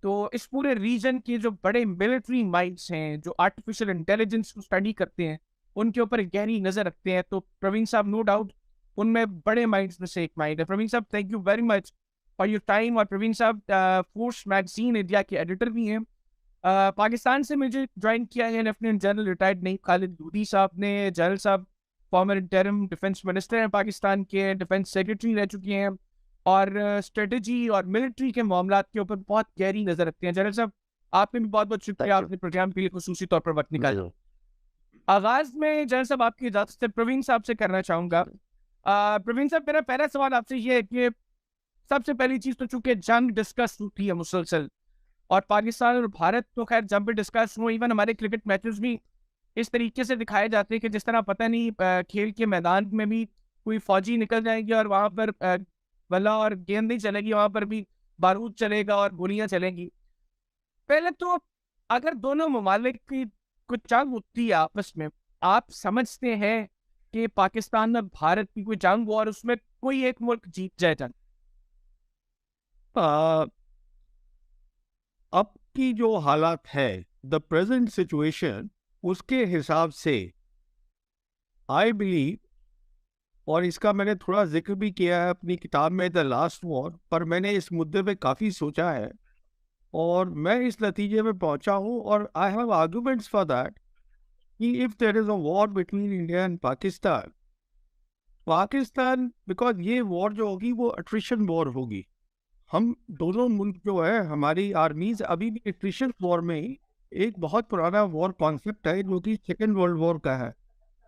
तो इस पूरे रीजन के जो बड़े मिलिट्री माइंड्स हैं, जो आर्टिफिशियल इंटेलिजेंस को स्टडी करते हैं, उनके ऊपर गहरी नज़र रखते हैं। तो प्रवीण साहब नो डाउट उनमें बड़े माइंड्स में से एक माइंड है। प्रवीण साहब, thank you very much for your time. और प्रवीण साहब फोर्स मैगजीन इंडिया के एडिटर भी हैं। पाकिस्तान से मुझे ज्वाइन किया है lieutenant general retired Naeem Khalid Lodhi साहब ने। जनरल साहब फॉर्मर इंटरिम डिफेंस मिनिस्टर हैं पाकिस्तान के, डिफेंस सेक्रेटरी रह चुके हैं और स्ट्रेटजी और मिलिट्री के मामलात के ऊपर बहुत गहरी नजर रखते हैं। जनरल साहब, आपने भी बहुत बहुत शुक्रिया, थैंक यू। आपने प्रोग्राम के लिए खसूसी तौर पर वक्त निकाला। जरूर। आगाज में जनरल साहब आपकी इजाजत से प्रवीण साहब से करना चाहूंगा। प्रवीण साहब, मेरा पहला सवाल आपसे ये है कि सबसे पहली चीज तो चूंकि जंग डिस्कस होती है मुसलसल, और पाकिस्तान और भारत तो खैर जब भी डिस्कस हो, इवन हमारे क्रिकेट मैचेस भी इस तरीके से दिखाए जाते हैं कि जिस तरह पता नहीं खेल के मैदान में भी कोई फौजी निकल जाएंगे और वहां पर बल्ला और गेंद नहीं चलेगी, वहां पर भी बारूद चलेगा और गोलियां चलेंगी। पहले तो अगर दोनों ममालिक की कुछ जंग होती है आपस में, आप समझते हैं कि पाकिस्तान और भारत की कोई जंग हो और उसमें कोई एक मुल्क जीत जाए जंग? आ, अब की जो हालात है, द प्रेजेंट सिचुएशन, उसके हिसाब से आई बिलीव, और इसका मैंने थोड़ा जिक्र भी किया है अपनी किताब में द लास्ट वॉर, पर मैंने इस मुद्दे पे काफ़ी सोचा है और मैं इस नतीजे में पहुंचा हूं, और I have arguments for that कि if there is a war between India and Pakistan, because ये वॉर जो होगी वो अट्रिशन वॉर होगी। हम दोनों मुल्क जो है, हमारी आर्मीज अभी भी एट्रिशन वॉर में ही, एक बहुत पुराना वॉर कॉन्सेप्ट है जो कि सेकेंड वर्ल्ड वॉर का है,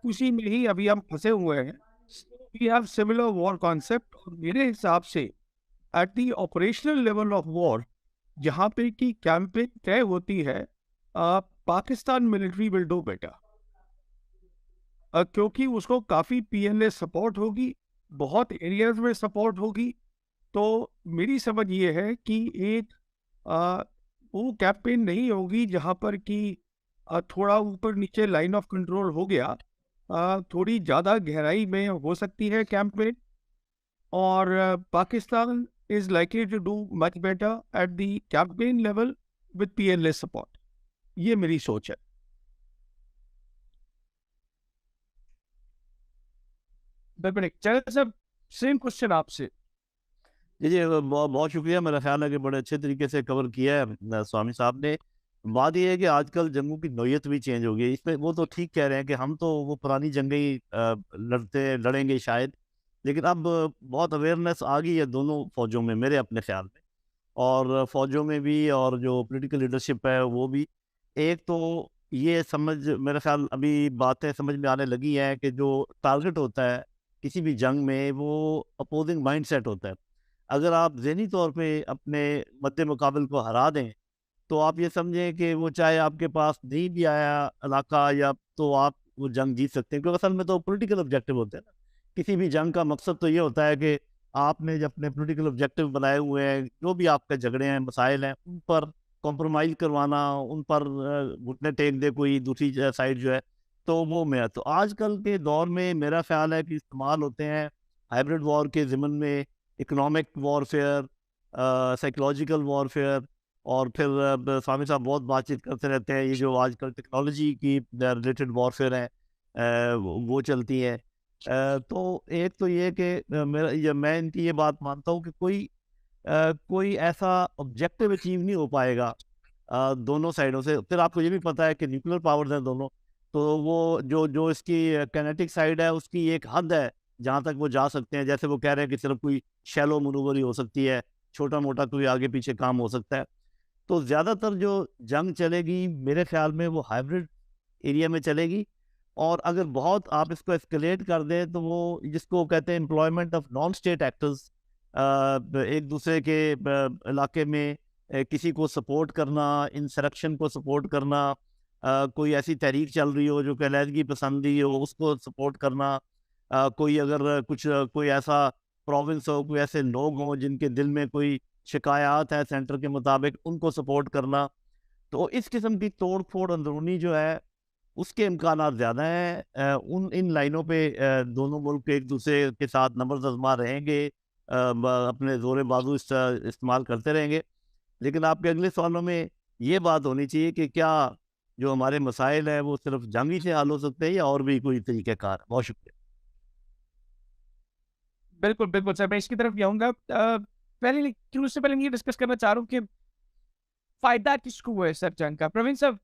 उसी में ही अभी हम फंसे हुए हैं। We have similar war concept, और मेरे हिसाब से at the operational level of war, जहाँ पे की कैंपेन तय होती है, Pakistan military will do better, क्योंकि उसको काफ़ी पीएलए सपोर्ट होगी, बहुत एरियाज में सपोर्ट होगी। तो मेरी समझ ये है कि एक वो कैंपेन नहीं होगी जहाँ पर कि थोड़ा ऊपर नीचे लाइन ऑफ कंट्रोल हो गया, थोड़ी ज़्यादा गहराई में हो सकती है कैंपेन, और Pakistan is likely to do much better at the campaign level with PLA support. ये मेरी सोच है। चलो सर, सेम क्वेश्चन आपसे। जी जी, बहुत बहुत शुक्रिया। मेरा ख्याल है कि बड़े अच्छे तरीके से कवर किया है स्वामी साहब ने। बात यह है कि आजकल जंगों की नौयत भी चेंज हो गई है इसमें। वो तो ठीक कह रहे हैं कि हम तो वो पुरानी जंगें ही लड़ेंगे शायद, लेकिन अब बहुत अवेयरनेस आ गई है दोनों फौजों में मेरे अपने ख्याल में, और फौजों में भी और जो पॉलिटिकल लीडरशिप है वो भी। एक तो ये समझ, मेरा ख्याल अभी बातें समझ में आने लगी हैं कि जो टारगेट होता है किसी भी जंग में वो अपोजिंग माइंड सेट होता है। अगर आप ज़हनी तौर पे अपने मद्दे मुकाबिल को हरा दें तो आप ये समझें कि वो चाहे आपके पास नहीं भी आया इलाका, या तो आप वो जंग जीत सकते हैं, क्योंकि असल में तो पॉलिटिकल ऑब्जेक्टिव होते हैं ना। किसी भी जंग का मकसद तो ये होता है कि आपने जब अपने पॉलिटिकल ऑब्जेक्टिव बनाए हुए हैं, जो भी आपके झगड़े हैं मसाइल हैं, उन पर कॉम्प्रोमाइज़ करवाना, उन पर घुटने टेक दे कोई दूसरी साइड जो है, तो वो मैं तो आजकल के दौर में मेरा ख्याल है कि इस्तेमाल होते हैं हाइब्रिड वॉर के ज़िमन में, इकोनॉमिक वॉरफेयर, साइकोलॉजिकल वॉरफेयर, और फिर स्वामी साहब बहुत बातचीत करते रहते हैं ये जो आजकल टेक्नोलॉजी की रिलेटेड वॉरफेयर है, वो चलती है। तो एक तो ये कि मैं इनकी ये बात मानता हूँ कि कोई ऐसा ऑब्जेक्टिव अचीव नहीं हो पाएगा दोनों साइडों से। फिर आपको ये भी पता है कि न्यूक्लियर पावर्स हैं दोनों, तो वो जो जो इसकी कैनेटिक साइड है उसकी एक हद है जहाँ तक वो जा सकते हैं। जैसे वो कह रहे हैं कि सिर्फ कोई शैलो मनूवर ही हो सकती है, छोटा मोटा कोई आगे पीछे काम हो सकता है। तो ज़्यादातर जो जंग चलेगी मेरे ख्याल में वो हाइब्रिड एरिया में चलेगी। और अगर बहुत आप इसको एस्केलेट कर दें तो वो जिसको कहते हैं employment of non state actors, एक दूसरे के इलाके में किसी को सपोर्ट करना, इंसरेक्शन को सपोर्ट करना, कोई ऐसी तहरीक चल रही हो जो कलीदगी पसंदी हो उसको सपोर्ट करना, कोई अगर कोई ऐसा प्रोविंस हो, कोई ऐसे लोग हों जिनके दिल में कोई शिकायत है सेंटर के मुताबिक, उनको सपोर्ट करना। तो इस किस्म की तोड़ फोड़ अंदरूनी जो है उसके इम्कानात ज़्यादा हैं। उन इन लाइनों पे दोनों मुल्क एक दूसरे के साथ नंबर आज़मा रहेंगे, अपने ज़ोर बाजू इस्तेमाल करते रहेंगे। लेकिन आपके अगले सवालों में ये बात होनी चाहिए कि क्या जो हमारे मसाइल है वो सिर्फ जंगी से हल हो सकते हैं या और भी कोई तरीक़ेकार। बहुत शुक्रिया। बिल्कुल बिल्कुल सर, मैं इसकी तरफ जाऊंगा। पहले क्यों उससे पहले ये डिस्कस करना चाह रहा हूँ कि फायदा किसको हुआ है सर जंग का। प्रवीण साहब,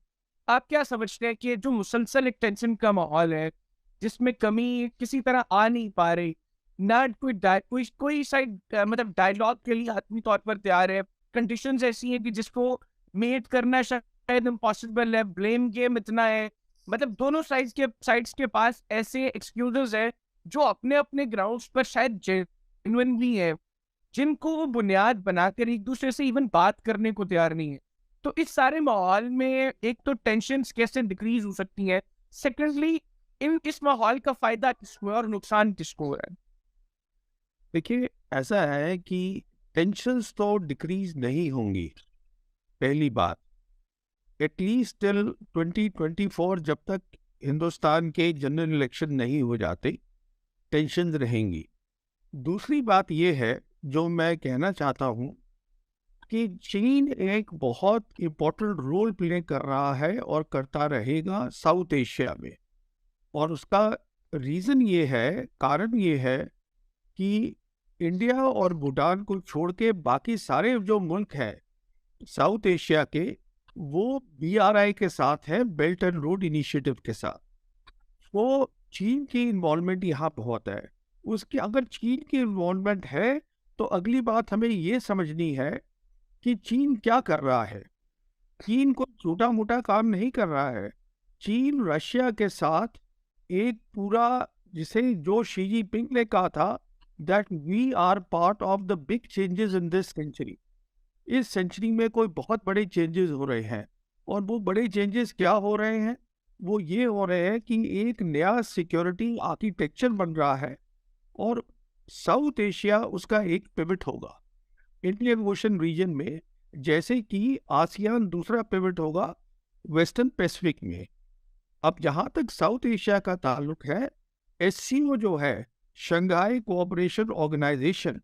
आप क्या समझते हैं कि जो मुसलसल एक टेंशन का माहौल है, जिसमें कमी किसी तरह आ नहीं पा रही, ना कोई साइड मतलब डायलॉग के लिए आत्मी तौर पर तैयार है, कंडीशंस ऐसी हैं कि जिसको मेट करना शायद इम्पॉसिबल है, ब्लेम गेम इतना है, मतलब दोनों साइड्स के पास ऐसे एक्सक्यूजेस है जो अपने अपने ग्राउंड्स पर शायद जेन्युइन भी है, जिनको वो बुनियाद बनाकर एक दूसरे से इवन बात करने को तैयार नहीं है। तो इस सारे माहौल में एक तो टेंशन कैसे डिक्रीज हो सकती है, सेकेंडली इस माहौल का फायदा किसको है और नुकसान किसको है। देखिए, ऐसा है कि टेंशन्स तो डिक्रीज नहीं होंगी, पहली बात, एटलीस्ट टिल 2024, जब तक हिंदुस्तान के जनरल इलेक्शन नहीं हो जाते टेंशन रहेंगी। दूसरी बात यह है जो मैं कहना चाहता हूँ कि चीन एक बहुत इम्पोर्टेंट रोल प्ले कर रहा है और करता रहेगा साउथ एशिया में, और उसका रीज़न ये है, कारण ये है कि इंडिया और भूटान को छोड़ के बाकी सारे जो मुल्क हैं साउथ एशिया के, वो BRI के साथ है, बेल्ट एंड रोड इनिशिएटिव के साथ। वो चीन की इन्वॉल्वमेंट यहाँ बहुत है। उसकी अगर चीन की इन्वॉल्वमेंट है तो अगली बात हमें ये समझनी है कि चीन क्या कर रहा है। चीन कोई छोटा मोटा काम नहीं कर रहा है। चीन रशिया के साथ एक पूरा, जिसे जो शी जिनपिंग ने कहा था that we are part of the big changes in this century, इस सेंचुरी में कोई बहुत बड़े चेंजेस हो रहे हैं। और वो बड़े चेंजेस क्या हो रहे हैं? वो ये हो रहे हैं कि एक नया सिक्योरिटी आर्किटेक्चर बन रहा है और साउथ एशिया उसका एक पिवट होगा इंडियन ओशन रीजन में, जैसे कि आसियान दूसरा पिवट होगा वेस्टर्न पैसिफिक में। अब जहाँ तक साउथ एशिया का ताल्लुक है, SCO जो है, शंघाई कोऑपरेशन ऑर्गेनाइजेशन,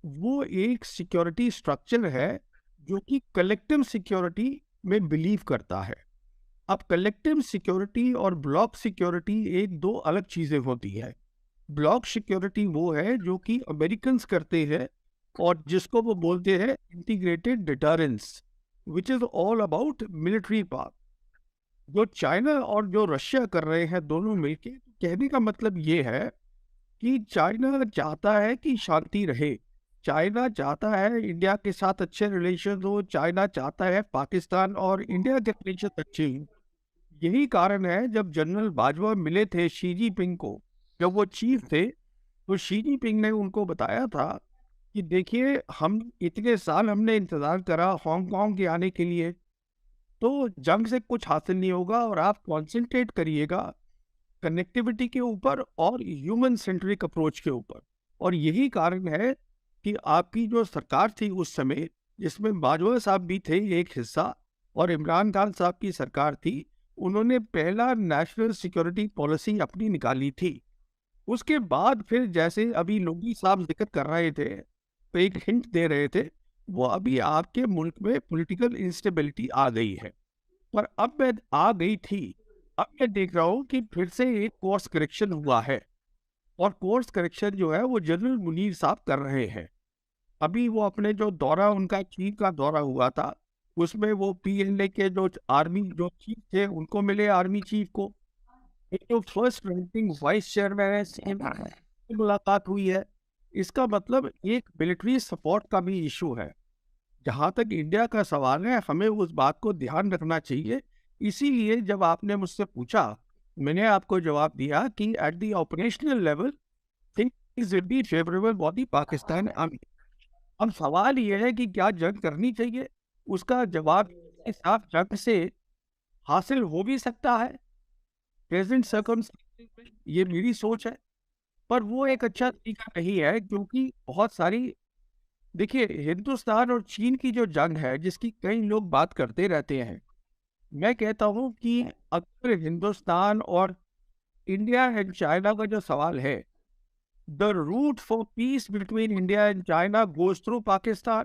वो एक सिक्योरिटी स्ट्रक्चर है जो कि कलेक्टिव सिक्योरिटी में बिलीव करता है। अब कलेक्टिव सिक्योरिटी और ब्लॉक सिक्योरिटी एक दो अलग चीज़ें होती है। ब्लॉक सिक्योरिटी वो है जो कि अमेरिकन्स करते हैं और जिसको वो बोलते हैं integrated deterrence, which is all about military power. जो चाइना और जो रशिया कर रहे हैं दोनों मिलके, कहने का मतलब ये है कि चाइना चाहता है कि शांति रहे, चाइना चाहता है इंडिया के साथ अच्छे रिलेशन हो, चाइना चाहता है पाकिस्तान और इंडिया के रिलेशन अच्छे हों। यही कारण है जब जनरल बाजवा मिले थे शी जिनपिंग को, जब वो चीफ थे, तो शी जिनपिंग ने उनको बताया था कि देखिए, हम इतने साल हमने इंतज़ार करा हांगकांग के आने के लिए, तो जंग से कुछ हासिल नहीं होगा और आप कॉन्सेंट्रेट करिएगा कनेक्टिविटी के ऊपर और ह्यूमन सेंट्रिक अप्रोच के ऊपर। और यही कारण है कि आपकी जो सरकार थी उस समय, जिसमें बाजवा साहब भी थे एक हिस्सा और इमरान खान साहब की सरकार थी, उन्होंने पहला नेशनल सिक्योरिटी पॉलिसी अपनी निकाली थी। उसके बाद फिर जैसे अभी लोगी साहब जिक्र कर रहे थे, तो एक हिंट दे रहे थे, वो अभी आपके मुल्क में पॉलिटिकल इंस्टेबिलिटी आ गई है, पर अब मैं आ गई थी, अब मैं देख रहा हूँ कि फिर से एक कोर्स करेक्शन हुआ है। और कोर्स करेक्शन जो है वो जनरल मुनीर साहब कर रहे हैं। अभी वो अपने जो दौरा, उनका चीन का दौरा हुआ था, उसमें वो PNA के जो आर्मी जो चीफ थे उनको मिले, आर्मी चीफ को, एक जो फर्स्ट रैंकिंग वाइस चेयरमैन है से मुलाकात हुई है। इसका मतलब एक मिलिट्री सपोर्ट का भी इशू है। जहाँ तक इंडिया का सवाल है, हमें उस बात को ध्यान रखना चाहिए। इसीलिए जब आपने मुझसे पूछा, मैंने आपको जवाब दिया कि eight the operational level things will be favourable for the Pakistan army. अब सवाल ये है कि क्या जंग करनी चाहिए? उसका जवाब इस साफ जंग से हासिल हो भी सकता है प्रेजेंट सर्कमस्टेंसेस में, ये मेरी सोच है, पर वो एक अच्छा तरीका नहीं है, क्योंकि बहुत सारी, देखिए, हिंदुस्तान और चीन की जो जंग है जिसकी कई लोग बात करते रहते हैं, मैं कहता हूँ कि अगर हिंदुस्तान और इंडिया एंड चाइना का जो सवाल है, the route for peace between India and China goes through Pakistan.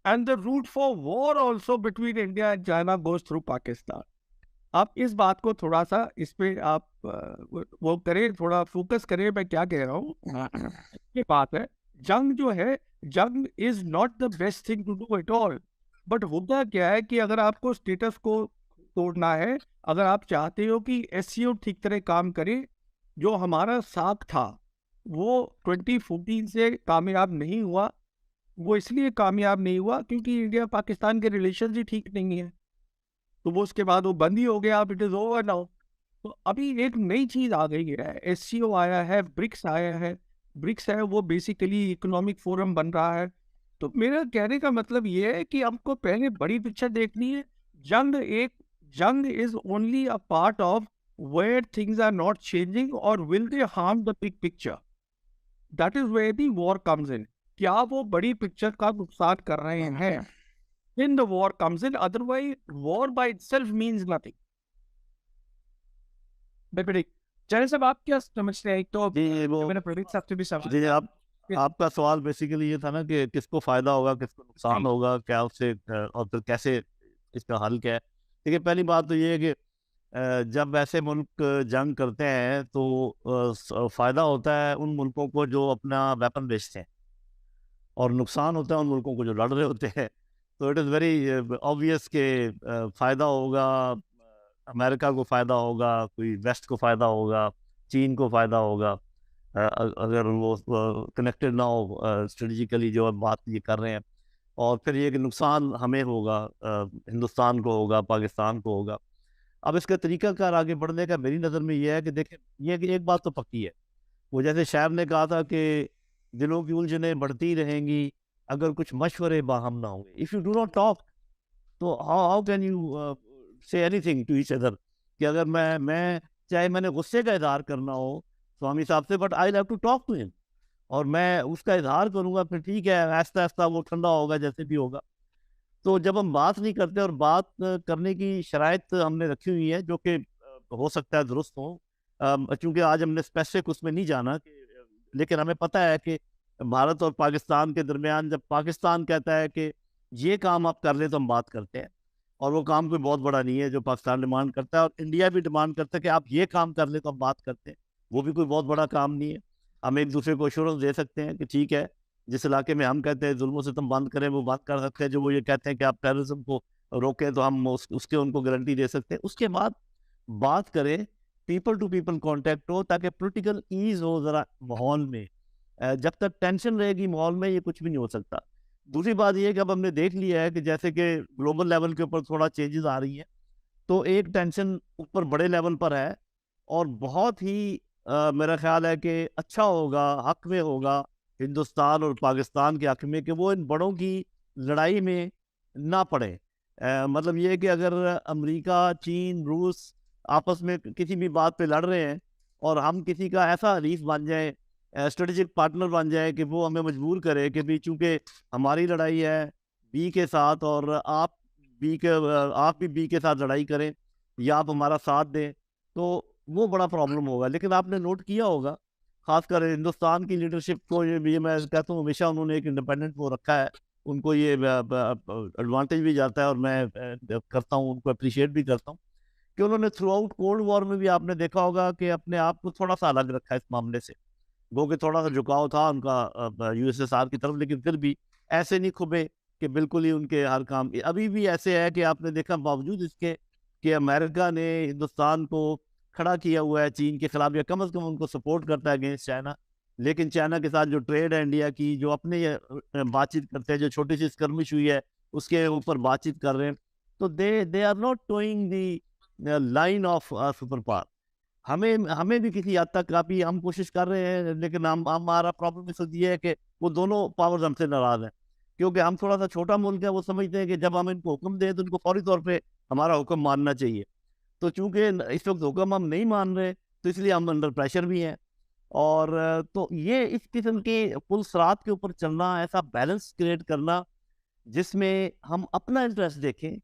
and the route for war also between India and China goes through Pakistan. आप इस बात को थोड़ा सा इस पे आप वो करें, थोड़ा फोकस करें मैं क्या कह रहा हूँ। ये बात है, जंग जो है, जंग is not the best thing to do at all. But होता क्या है कि अगर आपको स्टेटस को तोड़ना है, अगर आप चाहते हो कि एससीओ ठीक तरह काम करे, जो हमारा साथ था वो 2014 से कामयाब नहीं हुआ। वो इसलिए कामयाब नहीं हुआ क्योंकि इंडिया पाकिस्तान के रिलेशन ही ठीक नहीं है, तो वो उसके बाद वो बंद ही हो गया। अब इट इज ओवर नाउ। तो अभी एक नई चीज आ गई है, एससीओ आया है, ब्रिक्स आया है। ब्रिक्स है वो बेसिकली इकोनॉमिक फोरम बन रहा है। तो मेरा कहने का मतलब ये है कि हमको पहले बड़ी पिक्चर देखनी है। जंग is only a part of where things are not changing और will they harm the big picture. That is where the war comes in. क्या वो बड़ी पिक्चर का नुकसान कर रहे हैं? Then the war comes in. Otherwise, war by itself means nothing. बिल्कुल। चैनल साहब आप क्या समझते हैं? एक तो जी वो मैंने प्रवीण साहब से भी सवाल जी किया। आपका सवाल बेसिकली ये था ना कि किसको फायदा होगा, किसको नुकसान होगा, क्या उससे और फिर कैसे इसका हल क्या है। देखिए पहली बात तो ये है कि जब ऐसे मुल्क जंग करते हैं तो फायदा होता है उन मुल्कों को जो अपना वेपन बेचते हैं, और नुकसान होता है उन मुल्कों को जो लड़ रहे होते हैं। तो इट इज़ वेरी ऑब्वियस के फ़ायदा होगा, अमेरिका को फ़ायदा होगा, कोई वेस्ट को फ़ायदा होगा, चीन को फ़ायदा होगा, अगर वो कनेक्टेड ना हो स्ट्रेटजिकली जो हम बात ये कर रहे हैं। और फिर ये कि नुकसान हमें होगा, हिंदुस्तान को होगा, पाकिस्तान को होगा। अब इसका तरीकाकार आगे बढ़ने का मेरी नज़र में ये है कि देखें, ये कि एक बात तो पक्की है, वो जैसे शायर ने कहा था कि दिलों की उलझनें बढ़ती रहेंगी अगर कुछ मशवरे बाहम ना होंगे। If you do not talk तो how can you say anything to each other. कि अगर मैं चाहे मैंने गुस्से का इजहार करना हो स्वामी साहब से, but I have to talk to him, और मैं उसका इजहार करूंगा, फिर ठीक है आहिस्ता आहिस्ता वो ठंडा होगा जैसे भी होगा। तो जब हम बात नहीं करते और बात करने की शराइत हमने रखी हुई है जो कि हो सकता है दुरुस्त हो, चूंकि आज हमने स्पेसिफिक उसमें नहीं जाना लेकिन हमें पता है कि भारत और पाकिस्तान के दरमियान जब पाकिस्तान कहता है कि ये काम आप कर ले तो हम बात करते हैं, और वो काम कोई बहुत बड़ा नहीं है जो पाकिस्तान डिमांड करता है, और इंडिया भी डिमांड करता है कि आप ये काम कर ले तो हम बात करते हैं, वो भी कोई बहुत बड़ा काम नहीं है। हम एक दूसरे को एश्योरेंस दे सकते हैं कि ठीक है, जिस इलाके में हम कहते हैं जुल्म सितम बंद करें वो बात कर सकते हैं, जो वो ये कहते हैं कि आप टेररिज्म को रोकें तो हम उसके उनको गारंटी दे सकते हैं। उसके बाद बात करें, पीपल टू पीपल कांटेक्ट हो, ताकि पॉलिटिकल ईज हो ज़रा माहौल में। जब तक टेंशन रहेगी माहौल में ये कुछ भी नहीं हो सकता। दूसरी बात ये है कि अब हमने देख लिया है कि जैसे कि ग्लोबल लेवल के ऊपर थोड़ा चेंजेस आ रही हैं, तो एक टेंशन ऊपर बड़े लेवल पर है, और बहुत ही मेरा ख्याल है कि अच्छा होगा, हक में होगा हिंदुस्तान और पाकिस्तान के हक में कि वो इन बड़ों की लड़ाई में ना पड़े। मतलब ये है कि अगर अमेरिका, चीन, रूस आपस में किसी भी बात पे लड़ रहे हैं और हम किसी का ऐसा हरीफ बन जाए, स्ट्रेटेजिक पार्टनर बन जाए कि वो हमें मजबूर करे कि भी चूंकि हमारी लड़ाई है बी के साथ और आप आप भी बी के साथ लड़ाई करें या आप हमारा साथ दें, तो वो बड़ा प्रॉब्लम होगा। लेकिन आपने नोट किया होगा खासकर हिंदुस्तान की लीडरशिप को, ये मैं कहता हूँ हमेशा उन्होंने एक इंडिपेंडेंट वो रखा है, उनको ये एडवांटेज भी जाता है, और मैं करता हूँ, उनको अप्रिशिएट भी करता हूँ कि उन्होंने थ्रू आउट कोल्ड वॉर में भी आपने देखा होगा कि अपने आप को थोड़ा सा अलग रखा है इस मामले से। वो कि थोड़ा सा झुकाव था उनका यूएसएसआर की तरफ, लेकिन फिर भी ऐसे नहीं खुबे कि बिल्कुल ही उनके हर काम। अभी भी ऐसे है कि आपने देखा बावजूद इसके कि अमेरिका ने हिंदुस्तान को खड़ा किया हुआ है चीन के खिलाफ, या कम से कम उनको सपोर्ट करता है अगेंस्ट चाइना, लेकिन चाइना के साथ जो ट्रेड है इंडिया की, जो अपने बातचीत करते हैं, जो छोटी सी स्कर्मिश हुई है उसके ऊपर बातचीत कर रहे हैं, तो they are not toeing the line of super power. हमें हमें भी किसी हद तक काफ़ी हम कोशिश कर रहे हैं, लेकिन हमारा प्रॉब्लम इस वक्त ये है कि वो दोनों पावर्स हमसे नाराज हैं, क्योंकि हम थोड़ा सा छोटा मुल्क है। वो समझते हैं कि जब हम इनको हुक्म दें तो इनको फौरी तौर पे हमारा हुक्म मानना चाहिए। तो चूंकि इस वक्त हुक्म हम नहीं मान रहे, तो इसलिए हम अंडर प्रेशर भी हैं। और तो ये इस किस्म के पुल सरात के ऊपर चलना, ऐसा बैलेंस क्रिएट करना जिसमें हम अपना इंटरेस्ट देखें,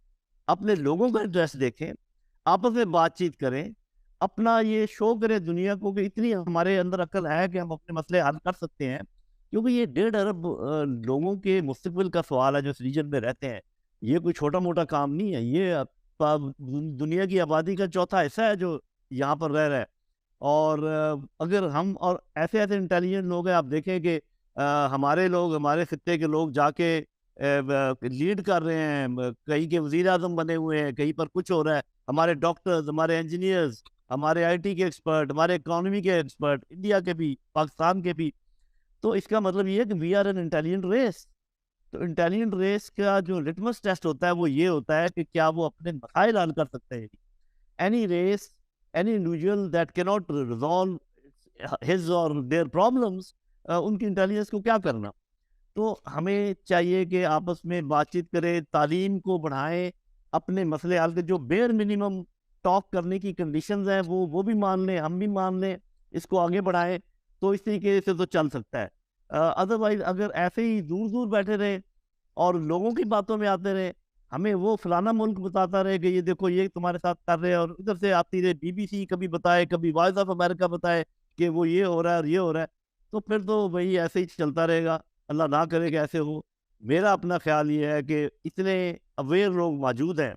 अपने लोगों का इंटरेस्ट देखें, आपस में बातचीत करें, अपना ये शो करें दुनिया को कि इतनी हमारे अंदर अक्ल है कि हम अपने मसले हल कर सकते हैं, क्योंकि ये 1.5 अरब लोगों के मुस्तकबिल का सवाल है जो इस रीजन में रहते हैं। ये कोई छोटा मोटा काम नहीं है, ये दुनिया की आबादी का चौथा हिस्सा है जो यहाँ पर रह रहा है। और अगर हम और ऐसे ऐसे इंटेलिजेंट लोग हैं, आप देखें कि हमारे लोग, हमारे खित्ते के लोग जाके लीड कर रहे हैं, कहीं के वजीर आजम बने हुए हैं, कहीं पर कुछ हो रहा है। हमारे डॉक्टर्स, हमारे इंजीनियर्स, हमारे आईटी के एक्सपर्ट, हमारे इकोनॉमी के एक्सपर्ट, इंडिया के भी, पाकिस्तान के भी। तो इसका मतलब ये है कि we are an intelligent race. तो इंटेलिजेंट रेस का जो लिटमस टेस्ट होता है वो ये होता है कि क्या वो अपने मसाइल हल कर सकते हैं। Any race, any individual that cannot resolve his or their problems, उनकी इंटेलिजेंस को क्या करना। तो हमें चाहिए कि आपस में बातचीत करें, तालीम को बढ़ाएं, अपने मसले हल के जो बेयर मिनिमम टॉक करने की कंडीशंस हैं वो भी मान लें, हम भी मान लें, इसको आगे बढ़ाएं। तो इस तरीके से तो चल सकता है। अदरवाइज अगर ऐसे ही दूर दूर बैठे रहे और लोगों की बातों में आते रहे, हमें वो फलाना मुल्क बताता रहे कि ये देखो ये तुम्हारे साथ कर रहे हैं, और इधर से आती रहे बीबीसी कभी बताए, कभी वॉइस ऑफ अमेरिका बताए कि वो ये हो रहा है और ये हो रहा है, तो फिर तो वही ऐसे ही चलता रहेगा। अल्लाह ना करे कि ऐसे हो। मेरा अपना ख्याल ये है कि इतने अवेयर लोग मौजूद हैं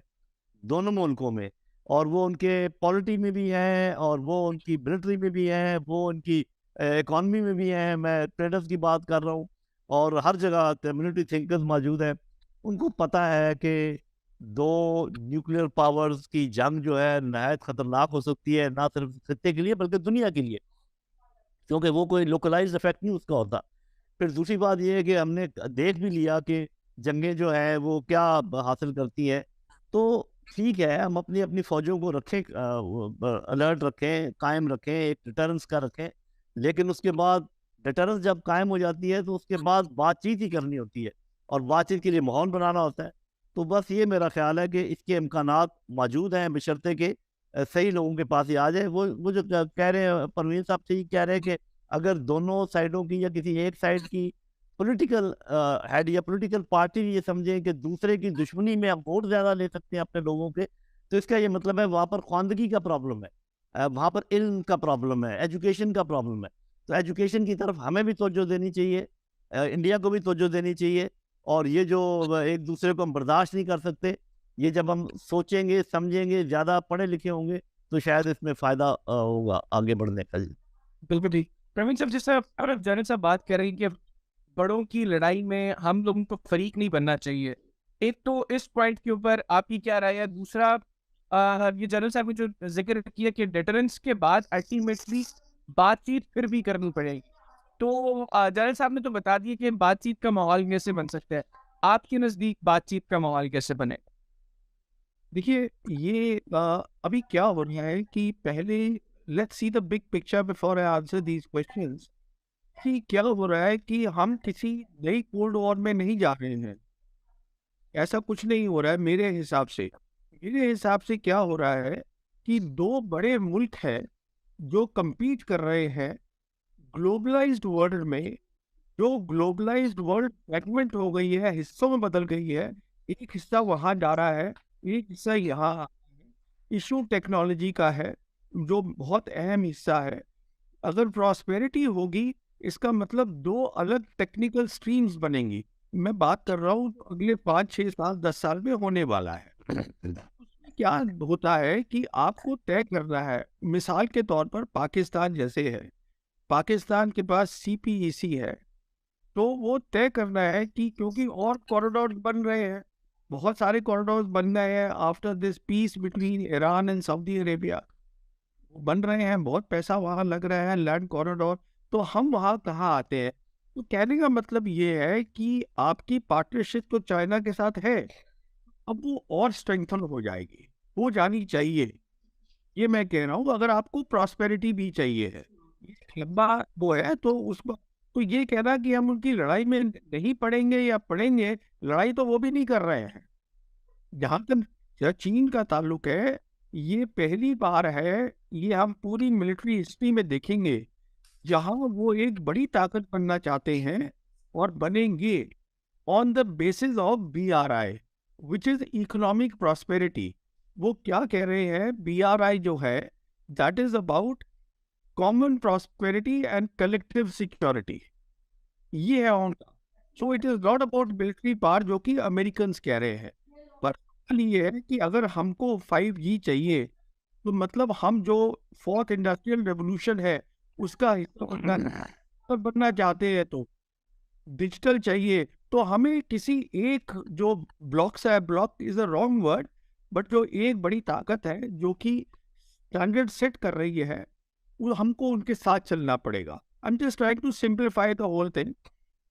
दोनों मुल्कों में, और वो उनके पॉलिटी में भी हैं, और वो उनकी मिलिट्री में भी हैं, वो उनकी इकॉनमी में भी हैं, मैं ट्रेडर्स की बात कर रहा हूँ, और हर जगह कम्युनिटी थिंकर्स मौजूद हैं। उनको पता है कि दो न्यूक्लियर पावर्स की जंग जो है नहायत खतरनाक हो सकती है, ना सिर्फ खित्ते के लिए बल्कि दुनिया के लिए, क्योंकि वो कोई लोकलाइज्ड इफेक्ट नहीं उसका होता। फिर दूसरी बात ये है कि हमने देख भी लिया कि जंगें जो है वो क्या हासिल करती है। तो ठीक है, हम अपनी अपनी फौजों को रखें, अलर्ट रखें, कायम रखें, एक डिटरेंस का रखें, लेकिन उसके बाद डिटरेंस जब कायम हो जाती है तो उसके बाद बातचीत ही करनी होती है, और बातचीत के लिए माहौल बनाना होता है। तो बस ये मेरा ख्याल है कि इसके इम्कानात मौजूद हैं, बशर्ते कि सही लोगों के पास ही आ जाए। वो जो कह रहे हैं परवीन साहब से, कह रहे हैं कि अगर दोनों साइडों की या किसी एक साइड की पॉलिटिकल हेड या पॉलिटिकल पार्टी ये समझें कि दूसरे की दुश्मनी में हम वोट ज़्यादा ले सकते हैं अपने लोगों के, तो इसका ये मतलब है वहाँ पर ख्वानदगी का प्रॉब्लम है, वहाँ पर इल्म का प्रॉब्लम है, एजुकेशन का प्रॉब्लम है। तो एजुकेशन की तरफ हमें भी तवज्जो देनी चाहिए, इंडिया को भी तवज्जो देनी चाहिए। और ये जो एक दूसरे को हम बर्दाश्त नहीं कर सकते, ये जब हम सोचेंगे, समझेंगे, ज़्यादा पढ़े लिखे होंगे, तो शायद इसमें फ़ायदा होगा आगे बढ़ने का। बिल्कुल ठीक। प्रवीण साहब, जैसे जनरल साहब बात कर रही कि बड़ों की लड़ाई में हम लोगों को फरीक नहीं बनना चाहिए, एक तो इस पॉइंट के ऊपर आपकी क्या राय है? दूसरा, ये जनरल साहब ने जो जिक्र किया कि डिटरेंस के बाद अल्टीमेटली बातचीत फिर भी करनी पड़ेगी, तो जनरल साहब ने तो बता दिया कि बातचीत का माहौल कैसे बन सकता है। आपके नज़दीक बातचीत का माहौल कैसे बने? देखिए, ये अभी क्या हो रहा है कि पहले let's see the big picture before I answer these questions, कि क्या हो रहा है कि हम किसी नई कोल्ड वॉर में नहीं जा रहे हैं। ऐसा कुछ नहीं हो रहा है मेरे हिसाब से। मेरे हिसाब से क्या हो रहा है कि दो बड़े मुल्क हैं जो compete कर रहे हैं ग्लोबलाइज्ड वर्ल्ड में। जो ग्लोबलाइज्ड वर्ल्ड फ्रेगमेंट हो गई है, हिस्सों में बदल गई है, एक हिस्सा वहाँ जा रहा है, एक हिस्सा यहाँ। इशू टेक्नोलॉजी का है जो बहुत अहम हिस्सा है। अगर प्रॉस्पेरिटी होगी, इसका मतलब दो अलग टेक्निकल स्ट्रीम्स बनेंगी। मैं बात कर रहा हूँ अगले 5, 6, 7, 10 साल में होने वाला है। उसमें क्या होता है कि आपको तय करना है, मिसाल के तौर पर पाकिस्तान जैसे है, पाकिस्तान के पास CPEC है, तो वो तय करना है कि क्योंकि और कॉरिडोर बन रहे हैं, बहुत सारे कॉरिडोर बन रहे हैं after this peace between Iran and Saudi Arabia, बन रहे हैं, बहुत पैसा वहाँ लग रहा है, लैंड कॉरिडोर। तो हम वहाँ कहाँ आते हैं? तो कहने का मतलब ये है कि आपकी पार्टनरशिप तो चाइना के साथ है, अब वो और स्ट्रेंथन हो जाएगी, हो जानी चाहिए। ये मैं कह रहा हूँ, अगर आपको प्रॉस्पेरिटी भी चाहिए है, लंबा वो है, तो उसको तो ये कहना कि हम उनकी लड़ाई में नहीं पड़ेंगे या पड़ेंगे, लड़ाई तो वो भी नहीं कर रहे हैं। जहाँ तक चीन का ताल्लुक है, ये पहली बार है, ये हम पूरी मिलिट्री हिस्ट्री में देखेंगे, जहाँ वो एक बड़ी ताकत बनना चाहते हैं और बनेंगे on the basis of BRI, which is economic prosperity. वो क्या कह रहे हैं? BRI जो है, that is about common prosperity and collective security. ये है उनका। सो it is not about military power जो कि अमेरिकन कह रहे हैं, पर ये है कि अगर हमको 5G चाहिए तो मतलब हम जो फोर्थ इंडस्ट्रियल रेवोल्यूशन है उसका हिस्सा बनना चाहते हैं, तो डिजिटल चाहिए, तो हमें किसी एक जो ब्लॉक्स है, block is a wrong word, but जो एक बड़ी ताकत है जो कि स्टैंडर्ड सेट कर रही है, वो हमको उनके साथ चलना पड़ेगा। I am just trying to simplify the whole thing.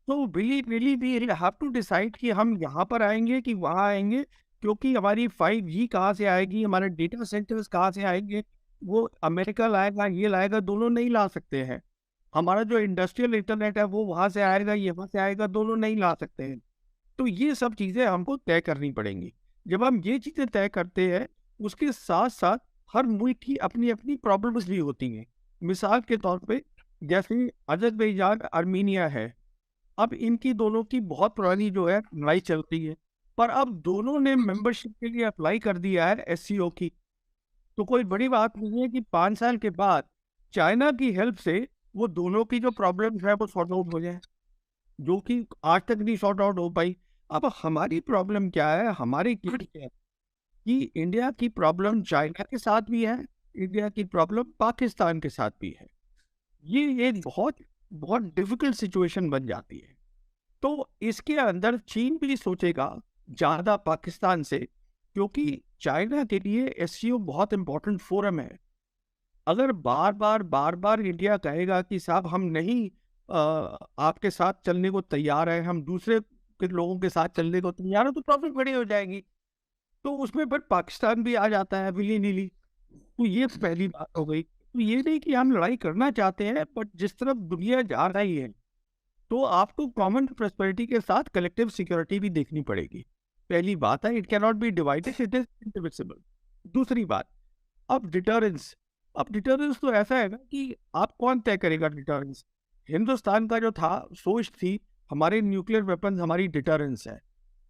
तो really we have to decide कि हम यहाँ पर आएंगे कि वहाँ आएंगे, क्योंकि हमारी 5G कहाँ से आएगी, हमारे डेटा सेंटर्स कहाँ से आएंगे, वो अमेरिका लाएगा, ये लाएगा, दोनों नहीं ला सकते हैं। हमारा जो इंडस्ट्रियल इंटरनेट है वो वहाँ से आएगा, ये वहाँ से आएगा, दोनों नहीं ला सकते हैं। तो ये सब चीज़ें हमको तय करनी पड़ेंगी। जब हम ये चीज़ें तय करते हैं, उसके साथ साथ हर मुल्क की अपनी अपनी प्रॉब्लम्स भी होती हैं। मिसाल के तौर पे जैसे अजरबैजान आर्मीनिया है, अब इनकी दोनों की बहुत पुरानी जो है लड़ाई चलती है, पर अब दोनों ने मेंबरशिप के लिए अप्लाई कर दिया है SCO की। तो कोई बड़ी बात नहीं है कि 5 साल के बाद चाइना की हेल्प से वो दोनों की जो प्रॉब्लम है वो सॉर्ट आउट हो जाए, जो कि आज तक नहीं सॉर्ट आउट हो पाई। अब हमारी प्रॉब्लम क्या है, हमारी क्या है कि इंडिया की प्रॉब्लम चाइना के साथ भी है, इंडिया की प्रॉब्लम पाकिस्तान के साथ भी है। ये एक बहुत बहुत डिफिकल्ट सिचुएशन बन जाती है। तो इसके अंदर चीन भी सोचेगा ज़्यादा पाकिस्तान से, क्योंकि चाइना के लिए SCO बहुत इंपॉर्टेंट फोरम है। अगर बार बार इंडिया कहेगा कि साहब हम नहीं आपके साथ चलने को तैयार है, हम दूसरे के लोगों के साथ चलने को तैयार है, तो प्रॉब्लम बड़ी हो जाएगी। तो उसमें फिर पाकिस्तान भी आ जाता है विली नीली। तो ये पहली बात हो गई। तो ये नहीं कि हम लड़ाई करना चाहते हैं, बट जिस तरफ दुनिया जा रही है तो आपको कॉमन प्रॉस्पेरिटी के साथ कलेक्टिव सिक्योरिटी भी देखनी पड़ेगी। पहली बात है, it can not be divided, it is indivisible. दूसरी बात, अब डिटरेंस। अब डिटरेंस तो ऐसा है ना कि आप कौन तय करेगा डिटरेंस। हिंदुस्तान का जो था सोच थी हमारे न्यूक्लियर वेपन्स हमारी डिटरेंस है,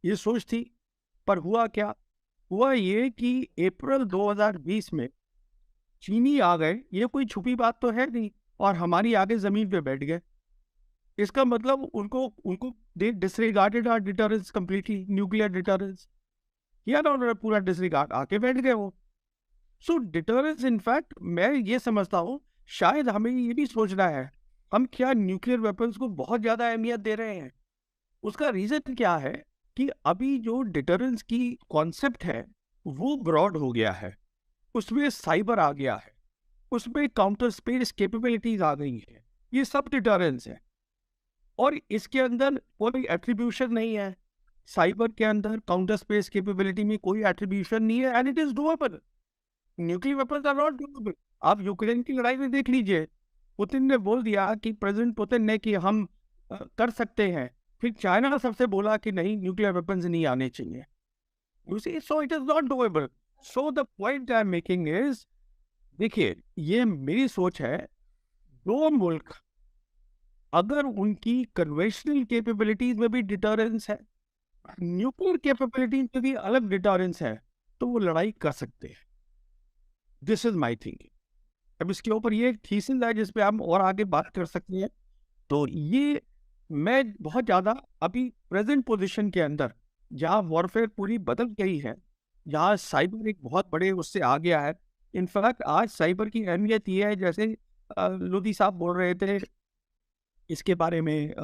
ये सोच थी। पर हुआ क्या, हुआ ये कि अप्रैल 2020 में चीनी आ गए, ये कोई छुपी बात तो है नहीं, और हमारी आगे जमीन पे बैठ गए। इसका मतलब उनको उनको they disregarded our deterrence completely, nuclear deterrence किया ना उन्होंने, पूरा डिसरिगार्ड, आके बैठ गए वो। सो डिटरेंस इनफैक्ट मैं ये समझता हूँ शायद हमें ये भी सोचना है, हम क्या न्यूक्लियर वेपन्स को बहुत ज़्यादा अहमियत दे रहे हैं। उसका रीज़न क्या है कि अभी जो डिटरेंस की कॉन्सेप्ट है वो ब्रॉड हो गया है, उसमें साइबर आ गया है, उसमें काउंटर स्पेस कैपेबिलिटीज आ गई है, ये सब डिटरेंस है। और इसके अंदर कोई एट्रीब्यूशन नहीं है, साइबर के अंदर काउंटर स्पेस कैपेबिलिटी में कोई एट्रीब्यूशन नहीं है, and it is doable. Nuclear weapons are not doable. आप यूक्रेन की लड़ाई में देख लीजिए, पुतिन ने बोल दिया कि प्रेसिडेंट पुतिन ने कि हम कर सकते हैं, फिर चाइना सबसे बोला कि नहीं न्यूक्लियर वेपन्स नहीं आने चाहिए। You see, so it is not doable. So the point I am making is, देखिए ये मेरी सोच है, दो मुल्क अगर उनकी कन्वेंशनल कैपेबिलिटीज में भी डिटरेंस है, न्यूक्लियर कैपेबिलिटीज में भी अलग डिटरेंस है, तो वो लड़ाई कर सकते हैं। This is my thinking. अब इसके ऊपर ये एक थीसिस है जिस पे हम और आगे बात कर सकते हैं। तो ये मैं बहुत ज़्यादा अभी प्रेजेंट पोजीशन के अंदर, जहाँ वॉरफेयर पूरी बदल गई है, जहाँ साइबर एक बहुत बड़े उससे आ गया है। इनफैक्ट आज साइबर की अहमियत ये है, जैसे लोधी साहब बोल रहे थे इसके बारे में,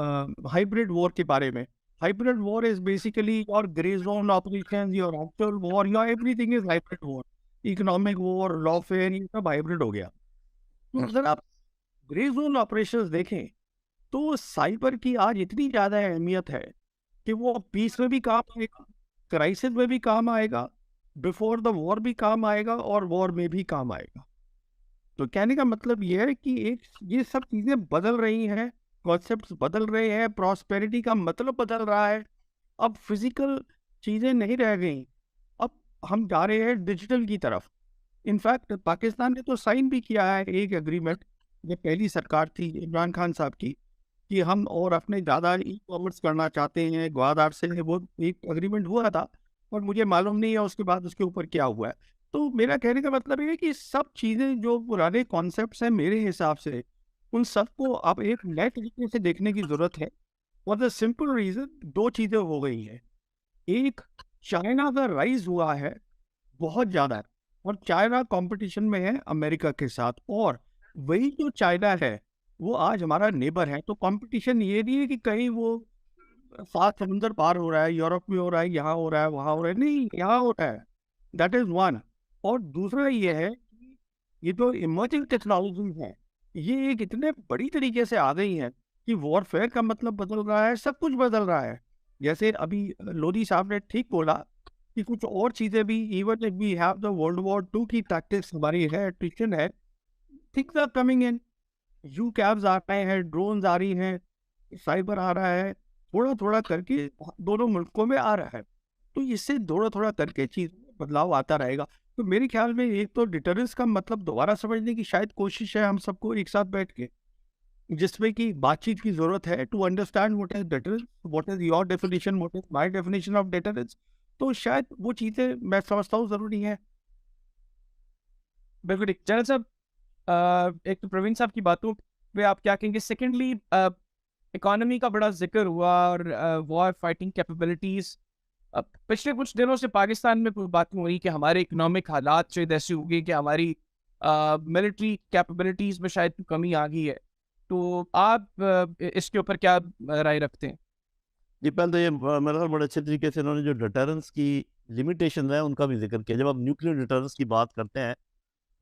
हाइब्रिड वॉर के बारे में। Hybrid war is basically your grey zone operation, your actual war, your everything is hybrid war. Economic war, Lawfare, ये सब हाइब्रिड हो गया। तो अगर आप ग्रे जोन ऑपरेशंस देखें तो साइबर की आज इतनी ज़्यादा अहमियत है कि वो पीस में भी काम आएगा, क्राइसिस में भी काम आएगा, बिफोर द वॉर भी काम आएगा, और वॉर में भी काम आएगा। तो कहने का मतलब ये है कि एक ये सब चीज़ें बदल रही हैं, कॉन्सेप्ट्स बदल रहे हैं, प्रॉस्पेरिटी का मतलब बदल रहा है। अब फिजिकल चीज़ें नहीं रह गई, अब हम जा रहे हैं डिजिटल की तरफ। इनफैक्ट पाकिस्तान ने तो साइन भी किया है एक एग्रीमेंट, ये पहली सरकार थी इमरान खान साहब की, कि हम और अपने ज़्यादा ई कॉमर्स करना चाहते हैं ग्वादार से। वो एक एग्रीमेंट हुआ था और मुझे मालूम नहीं है उसके बाद उसके ऊपर क्या हुआ है। तो मेरा कहने का मतलब ये है कि सब चीज़ें जो पुराने कॉन्सेप्ट्स हैं मेरे हिसाब से, उन सबको अब एक नए तरीके से देखने की ज़रूरत है। फॉर द सिंपल रीजन, दो चीजें हो गई हैं। एक, चाइना का राइज हुआ है बहुत ज्यादा है, और चाइना कंपटीशन में है अमेरिका के साथ, और वही जो चाइना है वो आज हमारा नेबर है। तो कंपटीशन ये नहीं है कि कहीं वो सात समुंदर पार हो रहा है, यूरोप में हो रहा है, यहाँ हो रहा है, वहाँ हो रहा है, नहीं, यहाँ हो रहा है। That is one. और दूसरा ये है कि ये जो इमर्जिंग टेक्नोलॉजी है, ये एक इतने बड़ी तरीके से आ गई है कि वॉरफेयर का मतलब बदल रहा है, सब कुछ बदल रहा है। जैसे अभी लोधी साहब ने ठीक बोला कि कुछ और चीजें भी, even if we have the world war 2 की टैक्टिक्स हमारी है, ट्रिशन है, things are coming in. UCAVs आ रहे हैं, ड्रोन्स आ रही हैं, साइबर आ रहा है, थोड़ा थोड़ा करके दोनों मुल्कों में आ रहा है। तो इससे थोड़ा थोड़ा करके चीज बदलाव आता रहेगा। तो मेरे ख्याल में एक तो डिटरेंस का मतलब दोबारा समझने की शायद कोशिश है हम सबको एक साथ बैठ के, जिसमें कि बातचीत की जरूरत है to understand what is deterrence, what is your definition, what is my definition of deterrence. तो शायद वो चीजें मैं समझता हूँ जरूरी है। बिल्कुल ठीक। जनरल साहब, एक तो प्रवीण साहब की बातों पे आप क्या कहेंगे? सेकेंडली, इकोनॉमी का बड़ा जिक्र हुआ और वॉर फाइटिंग कैपेबिलिटीज। पिछले कुछ दिनों से पाकिस्तान में कोई बात हो रही कि हमारे इकोनॉमिक हालात शायद ऐसे हो गए कि हमारी मिलिट्री कैपेबिलिटीज में शायद कमी आ गई है। तो आप इसके ऊपर क्या राय रखते हैं? जी, पहले तो ये मेरे ख्याल बड़े अच्छे तरीके से इन्होंने जो डिटरेंस की लिमिटेशन है उनका भी जिक्र किया। जब आप न्यूक्लियर डिटरेंस की बात करते हैं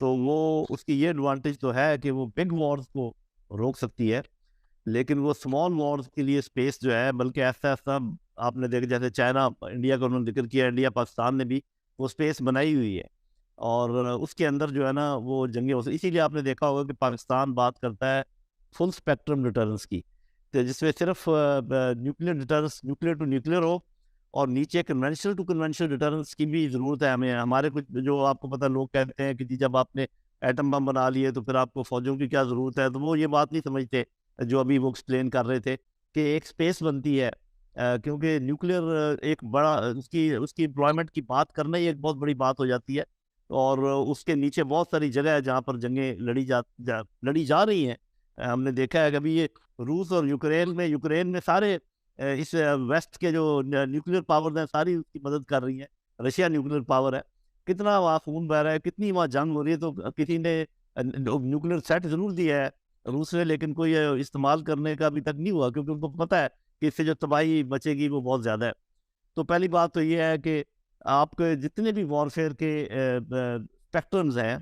तो वो उसकी ये एडवांटेज तो है कि वो बिग वॉर्स को रोक सकती है, लेकिन वो स्मॉल वॉर्स के लिए स्पेस जो है, बल्कि ऐसा ऐसा आपने देखा जैसे चाइना इंडिया का उन्होंने जिक्र किया, इंडिया पाकिस्तान ने भी वो स्पेस बनाई हुई है और उसके अंदर जो है ना वो जंगे हो सकती। इसीलिए आपने देखा होगा कि पाकिस्तान बात करता है फुल स्पेक्ट्रम डिटरेंस की, तो जिसमें सिर्फ nuclear deterrence, nuclear to nuclear हो, और नीचे कन्वेंशनल टू कन्वेंशनल डिटरेंस की भी ज़रूरत है हमें। हमारे कुछ जो आपको पता, लोग कहते हैं कि जी जब आपने एटम बम बना लिए तो फिर आपको फौजों की क्या ज़रूरत है, तो वो ये बात नहीं समझते जो अभी वो एक्सप्लेन कर रहे थे कि एक स्पेस बनती है, क्योंकि न्यूक्लियर एक बड़ा उसकी उसकी एम्प्लॉयमेंट की बात करना ही एक बहुत बड़ी बात हो जाती है, और उसके नीचे बहुत सारी जगह है जहाँ पर जंगें लड़ी जा रही हैं। हमने देखा है कि अभी ये रूस और यूक्रेन में सारे इस वेस्ट के जो न्यूक्लियर पावर हैं सारी उसकी मदद कर रही हैं। रशिया न्यूक्लियर पावर है, कितना वहाँ खून बह रहा है, कितनी वहाँ जंग हो रही है, तो किसी ने न्यूक्लियर सेट जरूर दिया है रूस ने, लेकिन कोई इस्तेमाल करने का अभी तक नहीं हुआ, क्योंकि उनको पता है कि इससे जो तबाही बचेगी वो बहुत ज़्यादा है। तो पहली बात तो ये है कि आपके जितने भी वॉरफेयर के स्पेक्ट्रम्स हैं,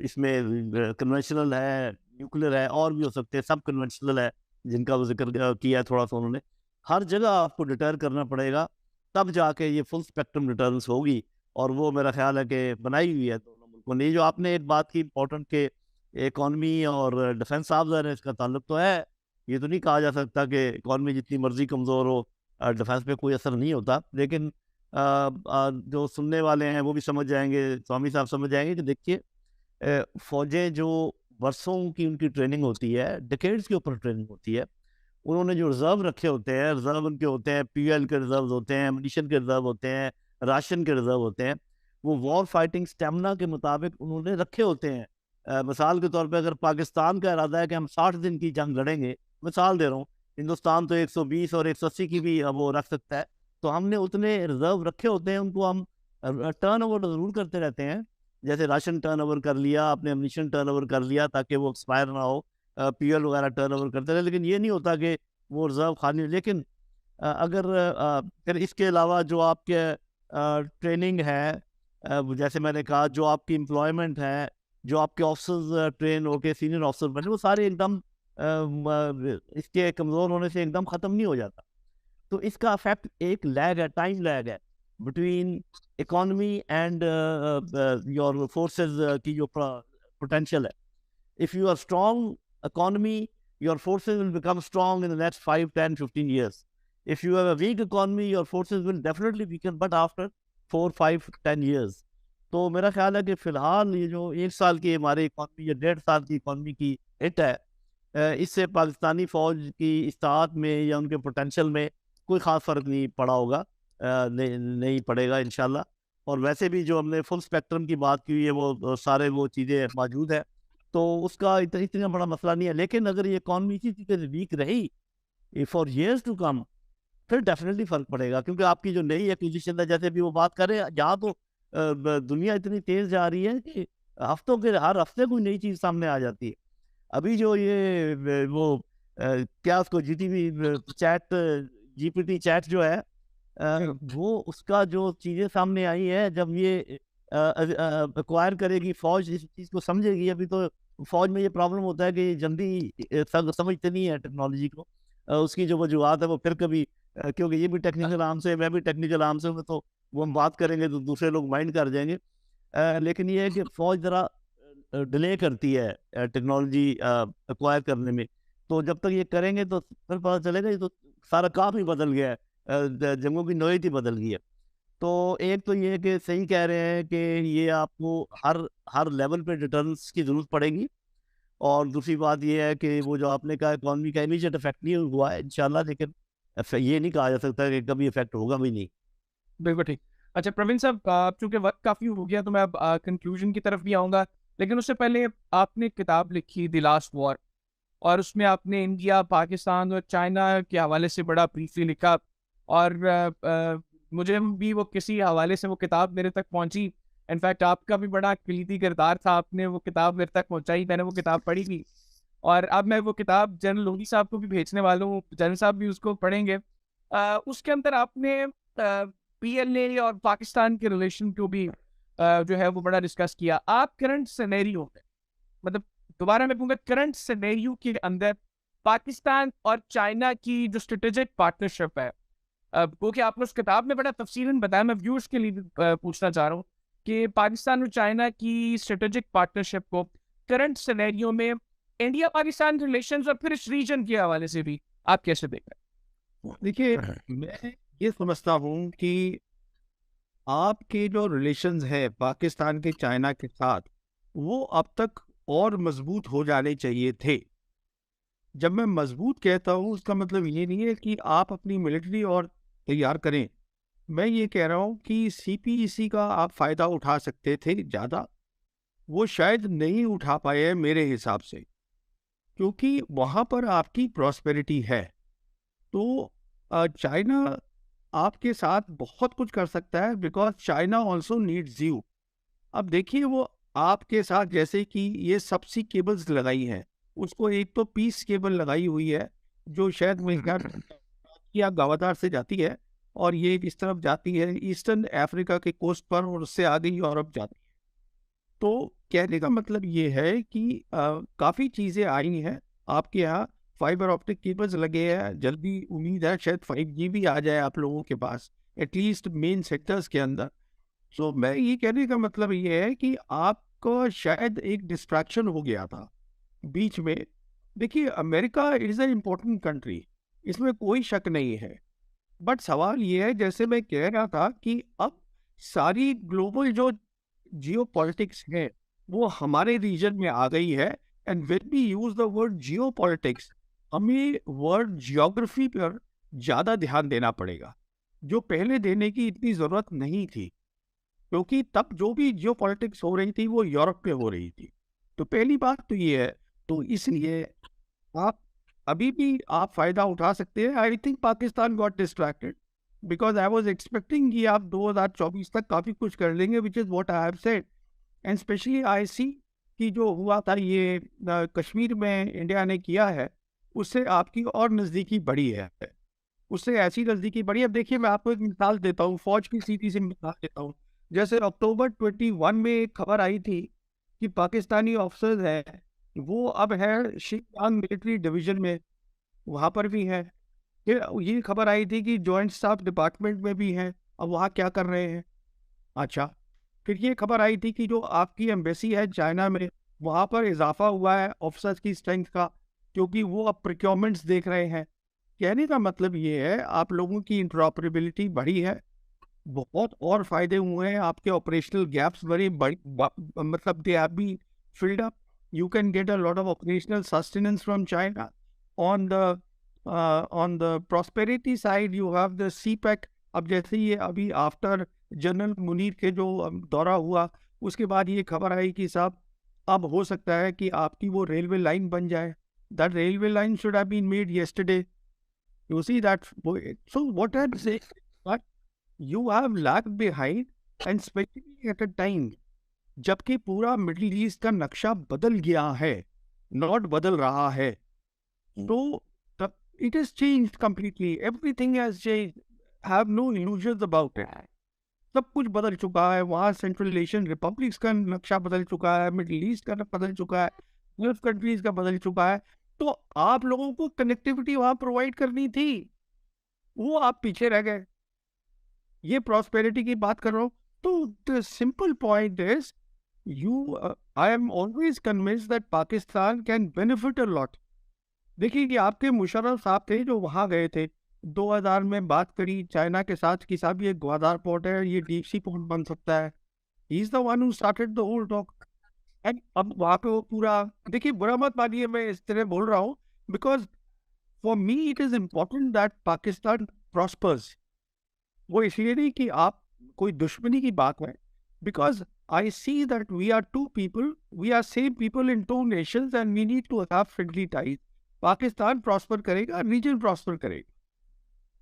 इसमें कन्वेंशनल है, न्यूक्लियर है, और भी हो सकते हैं, सब कन्वेंशनल है जिनका वो जिक्र किया है थोड़ा सा उन्होंने। हर जगह आपको डिटर करना पड़ेगा, तब जाके ये फुल स्पेक्ट्रम डिटरेंस होगी, और वो मेरा ख्याल है कि बनाई हुई है दोनों मुल्कों ने। जो आपने एक बात की इंपॉर्टेंट के इकॉनमी और डिफेंस साहब है, इसका ताल्लुक तो है। ये तो नहीं कहा जा सकता कि इकॉनमी जितनी मर्जी कमज़ोर हो डिफेंस पे कोई असर नहीं होता, लेकिन जो सुनने वाले हैं वो भी समझ जाएंगे, स्वामी साहब समझ जाएंगे कि देखिए फौजें जो बरसों की उनकी ट्रेनिंग होती है, डिकेड्स के ऊपर ट्रेनिंग होती है, उन्होंने जो रिजर्व रखे होते हैं, रिजर्व उनके होते हैं, पीएल के रिजर्व होते हैं, एमुनिशन के रिजर्व होते हैं, राशन के रिजर्व होते हैं, वो वॉर फाइटिंग स्टेमिना के मुताबिक उन्होंने रखे होते हैं। मिसाल के तौर पे अगर पाकिस्तान का इरादा है कि हम 60 दिन की जंग लड़ेंगे, मिसाल दे रहा हूँ, हिंदुस्तान तो 120 और 180 की भी वो रख सकता है, तो हमने उतने रिजर्व रखे होते हैं, उनको हम टर्न ओवर ज़रूर करते रहते हैं। जैसे राशन टर्न ओवर कर लिया, आपने एमुनिशन टर्न ओवर कर लिया ताकि वो एक्सपायर ना हो, पीएल वगैरह टर्न ओवर करते रहे, लेकिन ये नहीं होता कि वो रिजर्व खाली। लेकिन अगर फिर इसके अलावा जो आपके ट्रेनिंग है, जैसे मैंने कहा, जो आपकी एम्प्लॉयमेंट है, जो आपके ऑफिसर्स ट्रेन होके सीनियर ऑफिसर बने, वो सारे एकदम इसके कमज़ोर होने से एकदम ख़त्म नहीं हो जाता। तो इसका इफेक्ट एक लैग है, टाइम लैग है between economy and your forces की जो पोटेंशियल है। If you are strong economy, your forces will become strong in the next 5, 10, 15 years. If you have a weak economy, your forces will definitely weaken, but after 4, 5, 10 years. तो मेरा ख्याल है कि फिलहाल ये जो 1 साल की हमारी इकॉनमी या 1.5 साल की इकॉनमी की हिट है, इससे पाकिस्तानी फ़ौज की इस्तात में या उनके पोटेंशियल में कोई ख़ास फ़र्क नहीं पड़ा होगा, नहीं पड़ेगा इंशाल्लाह। और वैसे भी जो हमने फुल स्पेक्ट्रम की बात की है, वो सारे वो चीज़ें मौजूद है, तो उसका इतना बड़ा मसला नहीं है। लेकिन अगर ये इकॉनमी इसी तरीके से वीक रही फॉर years टू कम, फिर डेफिनेटली फर्क पड़ेगा, क्योंकि आपकी जो नई एक्विजिशन है, जैसे अभी वो बात करें, यहाँ तो दुनिया इतनी तेज जा रही है कि हर हफ्ते कोई नई चीज सामने आ जाती है। अभी जो ये वो क्या उसको जीटीवी चैट जीपीटी चैट जो है, वो उसका जो चीजें सामने आई है, जब ये एक्वायर करेगी फौज, इस चीज को समझेगी। अभी तो फौज में ये प्रॉब्लम होता है कि जल्दी समझते नहीं है टेक्नोलॉजी को। उसकी जो वजूहत है वो फिर कभी क्योंकि ये भी टेक्निकल आर्म से, मैं भी टेक्निकल आर्म से हूं, तो वो हम बात करेंगे तो दूसरे लोग माइंड कर जाएंगे। लेकिन ये है कि फौज जरा डिले करती है टेक्नोलॉजी एक्वायर करने में। तो जब तक ये करेंगे तो फिर पता चलेगा ये तो सारा काम ही बदल गया है, जंगों की नौयत ही बदल गई है। तो एक तो ये कि सही कह रहे हैं कि ये आपको हर हर लेवल पे रिटर्न्स की जरूरत पड़ेगी। और दूसरी बात ये है कि वो जो आपने कहा इकॉनमी का इमीडिएट इफेक्ट नहीं हुआ है इंशाल्लाह, लेकिन ये नहीं कहा जा सकता कि कभी इफेक्ट होगा भी नहीं। बिल्कुल ठीक। अच्छा प्रवीण साहब, चूंकि वक्त काफी हो गया तो मैं अब कंक्लूजन की तरफ भी आऊंगा, लेकिन उससे पहले आपने किताब लिखी द लास्ट वॉर, और उसमें आपने इंडिया, पाकिस्तान और चाइना के हवाले से बड़ा ब्रीफली लिखा, और मुझे भी वो किसी हवाले से वो किताब मेरे तक पहुंची। इनफैक्ट आपका भी बड़ा कलीदी किरदार था, आपने वो किताब मेरे तक पहुंचाई, मैंने वो किताब पढ़ी भी, और अब मैं वो किताब जनरल लोधी साहब को भी भेजने वाला हूँ, जनरल साहब भी उसको पढ़ेंगे। उसके अंदर आपने पीएलए और पाकिस्तान के रिलेशन को भी जो है वो बड़ा डिस्कस किया। आप करंट सिनेरियो में, मतलब दोबारा मैं कहूँगा, करंट सिनेरियो के अंदर पाकिस्तान और चाइना की जो स्ट्रेटेजिक पार्टनरशिप है, वो कि आपने उस किताब में बड़ा तफसीलन बताया, मैं व्यूअर्स के लिए भी पूछना चाह रहा हूँ कि पाकिस्तान और चाइना की स्ट्रेटेजिक पार्टनरशिप को करंट सिनेरियो में इंडिया पाकिस्तान रिलेशंस और फिर इस रीजन के हवाले से भी आप कैसे देख रहे हैं? देखिए, मैं ये समझता हूँ कि आपके जो रिलेशंस है पाकिस्तान के चाइना के साथ, वो अब तक और मजबूत हो जाने चाहिए थे। जब मैं मजबूत कहता हूँ उसका मतलब ये नहीं है कि आप अपनी मिलिट्री और तैयार करें। मैं ये कह रहा हूँ कि सीपीईसी का आप फायदा उठा सकते थे ज़्यादा, वो शायद नहीं उठा पाए हैं मेरे हिसाब से, क्योंकि वहाँ पर आपकी प्रॉस्पेरिटी है। तो चाइना आपके साथ बहुत कुछ कर सकता है, because China also needs you. अब देखिए, वो आपके साथ जैसे कि ये सबसी केबल्स लगाई हैं, उसको एक तो पीस केबल लगाई हुई है जो शायद मेरे ख्याल या गवादार से जाती है, और ये इस तरफ जाती है ईस्टर्न अफ्रीका के कोस्ट पर, और उससे आगे यूरोप जाती है। तो कहने का मतलब ये है कि काफ़ी चीज़ें आई हैं आपके यहाँ, फाइबर ऑप्टिक केबल्स लगे हैं, जल्दी उम्मीद है शायद 5G भी आ जाए आप लोगों के पास, एटलीस्ट मेन सेक्टर्स के अंदर। सो मैं ये कहने का मतलब ये है कि आपको शायद एक डिस्ट्रैक्शन हो गया था बीच में। देखिए, America is an important country, इसमें कोई शक नहीं है, बट सवाल ये है, जैसे मैं कह रहा था, कि अब सारी ग्लोबल जो जियो पॉलिटिक्स है वो हमारे रीजन में आ गई है। And when we use the word geopolitics, हमें वर्ड जियोग्राफी पर ज़्यादा ध्यान देना पड़ेगा, जो पहले देने की इतनी ज़रूरत नहीं थी, क्योंकि तब जो भी जियो पॉलिटिक्स हो रही थी वो यूरोप में हो रही थी। तो पहली बात तो ये है, तो इसलिए आप अभी भी आप फायदा उठा सकते हैं। I think Pakistan got distracted because I was expecting कि आप 2024 तक काफ़ी कुछ कर लेंगे, which is what I have said. And especially I see कि जो हुआ था ये कश्मीर में इंडिया ने किया है, उससे आपकी और नज़दीकी बढ़ी है, उससे ऐसी नज़दीकी बढ़ी। अब देखिए, मैं आपको एक मिसाल देता हूँ, फौज की सीधी सी मिसाल देता हूँ। जैसे अक्टूबर 21 में एक खबर आई थी कि पाकिस्तानी ऑफिसर्स हैं, वो अब है शिंजांग मिलिट्री डिवीजन में, वहाँ पर भी है। फिर ये खबर आई थी कि जॉइंट स्टाफ डिपार्टमेंट में भी हैं, अब वहाँ क्या कर रहे हैं। अच्छा, फिर ये खबर आई थी कि जो आपकी एम्बेसी है चाइना में, वहाँ पर इजाफा हुआ है ऑफिसर्स की स्ट्रेंथ का, क्योंकि वो अब प्रोक्योरमेंट्स देख रहे हैं। कहने का मतलब ये है, आप लोगों की इंटरऑपरेबिलिटी बढ़ी है, बहुत और फायदे हुए हैं, आपके ऑपरेशनल गैप्स मतलब they have been filled up. You can get a lot of operational sustenance from China. On the prosperity side, you have the CPEC. अब जैसे ये अभी आफ्टर जनरल मुनीर के जो दौरा हुआ, उसके बाद ये खबर आई कि साहब अब हो सकता है कि आपकी वो रेलवे लाइन बन जाए। That railway line should have been made yesterday. You see that? So what I'm saying is that you have lagged behind, and especially at a time जबकि पूरा मिडिल ईस्ट का नक्शा बदल गया है, नॉट बदल रहा है. तो it has changed completely. Everything has changed. Have no illusions about it. सब कुछ बदल चुका है. वहाँ सेंट्रल एशियन रिपब्लिक्स का नक्शा बदल चुका है, मिडिल ईस्ट का बदल चुका है, गल्फ कंट्रीज का बदल चुका है. तो आप लोगों को कनेक्टिविटी वहाँ प्रोवाइड करनी थी, वो आप पीछे रह गए. ये प्रॉस्पेरिटी की बात कर रहा हूँ. तो the simple point is I am always convinced that Pakistan can benefit a lot. देखिए कि आपके मुशर्रफ साहब थे जो वहाँ गए थे, 2000 में बात करी चाइना के साथ कि साहब ये ग्वादार पोर्ट है, ये डीप सी पोर्ट बन सकता है. He is the one who started the whole talk. And अब वहाँ पे वो पूरा, देखिए बुरा मत मानिए मैं इस तरह बोल रहा हूँ, because for me it is important that Pakistan prospers. वो इसलिए नहीं कि आप कोई दुश्मनी की बात है, because I see that we are two people, we are same people in two nations and we need to have friendly ties. Pakistan prosper करेगा, रीजन प्रॉस्पर करेगा,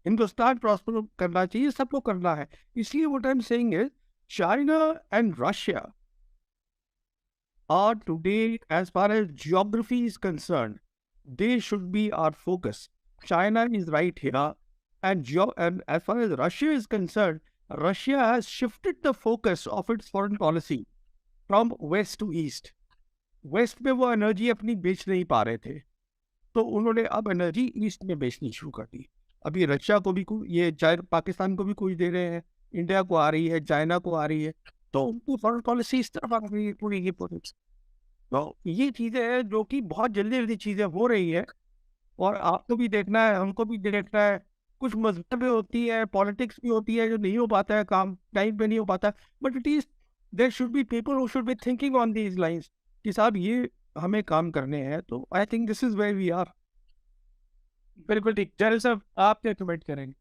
हिंदुस्तान प्रॉस्पर करना चाहिए, सबको करना है. इसलिए what I'm saying is China and Russia are today, as far as geography is concerned, they should be our focus. China is right here, and as far as Russia is concerned, Russia has shifted the focus of its foreign policy from west to east. West में वो energy अपनी बेच नहीं पा रहे थे, तो उन्होंने अब एनर्जी ईस्ट में बेचनी शुरू कर दी. अभी रशिया को भी ये पाकिस्तान को भी कुछ दे रहे हैं, इंडिया को आ रही है, चाइना को आ रही है, तो उनकी फॉरेन पॉलिसी इस तरफ आ रही है पूरी की पूरी. तो ये चीज़ें हैं जो कि बहुत जल्दी जल्दी चीज़ें हो रही है, और आपको भी देखना है, हमको भी देखना है. कुछ मजहब भी होती है, पॉलिटिक्स भी होती है, जो नहीं हो पाता है काम टाइम पे नहीं हो पाता, but it is there should be people who should be thinking on these lines कि साहब ये हमें काम करने हैं. तो I think this is where we are. बिल्कुल ठीक. जरल साहब आप क्या कमेंट करेंगे?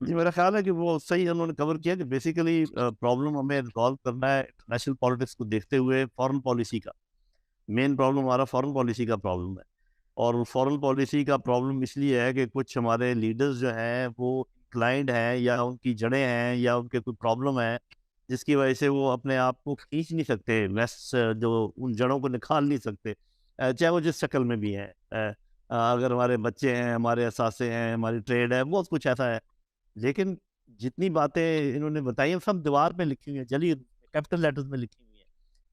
जी, मेरा ख्याल है कि वो सही उन्होंने कवर किया कि बेसिकली प्रॉब्लम हमें रिजॉल्व करना है इंटरनेशनल पॉलिटिक्स को देखते हुए. फॉरेन पॉलिसी का मेन प्रॉब्लम हमारा फॉरेन पॉलिसी का प्रॉब्लम है, और फॉरेन पॉलिसी का प्रॉब्लम इसलिए है कि कुछ हमारे लीडर्स जो हैं वो इंक्लाइंड हैं, या उनकी जड़ें हैं, या उनके कोई प्रॉब्लम है जिसकी वजह से वो अपने आप को खींच नहीं सकते वेस्ट, जो उन जड़ों को निकाल नहीं सकते, चाहे वो जिस शक्ल में भी हैं. अगर हमारे बच्चे हैं, हमारे असासे हैं, हमारी ट्रेड है, बहुत कुछ ऐसा है. लेकिन जितनी बातें इन्होंने बताई हैं सब दीवार पे लिखी हुई हैं, जली कैपिटल लेटर्स में लिखी हुई हैं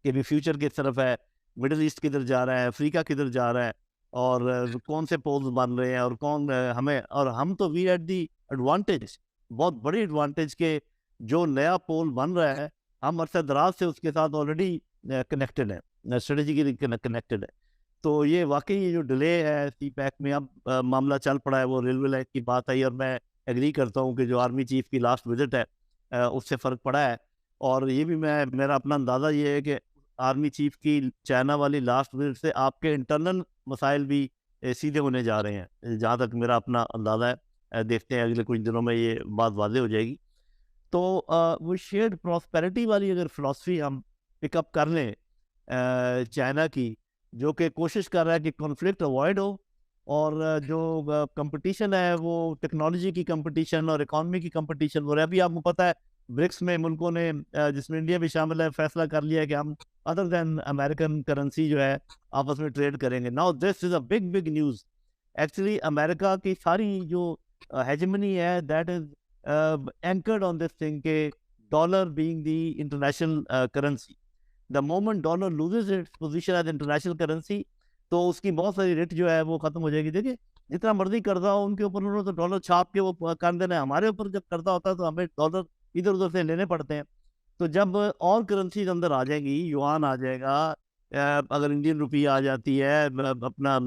कि भी फ्यूचर किस तरफ है, मिडिल ईस्ट किधर जा रहा है, अफ्रीका किधर जा रहा है, और कौन से पोल्स बन रहे हैं, और कौन हमें, और हम तो वी एट दी एडवांटेज, बहुत बड़ी एडवांटेज के जो नया पोल बन रहा है हम अरसा दराज से उसके साथ ऑलरेडी कनेक्टेड है, स्ट्रेटेजिकली कनेक्टेड है. तो ये वाकई ये जो डिले है सी पैक में अब मामला चल पड़ा है, वो रेलवे लाइन की बात आई, और मैं एग्री करता हूँ कि जो आर्मी चीफ की लास्ट विजिट है उससे फ़र्क पड़ा है. और ये भी मेरा अपना अंदाज़ा ये है कि आर्मी चीफ की चाइना वाली लास्ट विजिट से आपके इंटरनल मसाइल भी सीधे होने जा रहे हैं, जहाँ तक मेरा अपना अंदाज़ा है. देखते हैं अगले कुछ दिनों में ये बात वाज़ेह हो जाएगी. तो वो शेयर्ड प्रॉस्पेरिटी वाली अगर फ़िलासफ़ी हम पिकअप कर लें चाइना की, जो कि कोशिश कर रहा है कि कॉन्फ्लिक्ट अवॉइड हो, और जो कंपटीशन है वो टेक्नोलॉजी की कंपटीशन और इकॉनमी की कंपटीशन हो रहा है. अभी आपको पता है ब्रिक्स में मुल्कों ने, जिसमें इंडिया भी शामिल है, फैसला कर लिया है कि हम अदर देन अमेरिकन करेंसी जो है आपस में ट्रेड करेंगे. Now this is a big big news. Actually America की सारी जो हेजेमनी है that is anchored on this thing के dollar being the international currency. The moment dollar loses its position as international currency, तो उसकी बहुत सारी रेट जो है वो खत्म हो जाएगी. देखिए जितना मर्जी कर्जा हो उनके ऊपर, उन्होंने तो डॉलर छाप के वो कर देना है. हमारे ऊपर जब कर्जा होता है तो हमें डॉलर इधर उधर से लेने पड़ते हैं. तो जब और करेंसीज अंदर आ जाएगी, युआन आ जाएगा, अगर इंडियन रुपी आ जाती है, अपना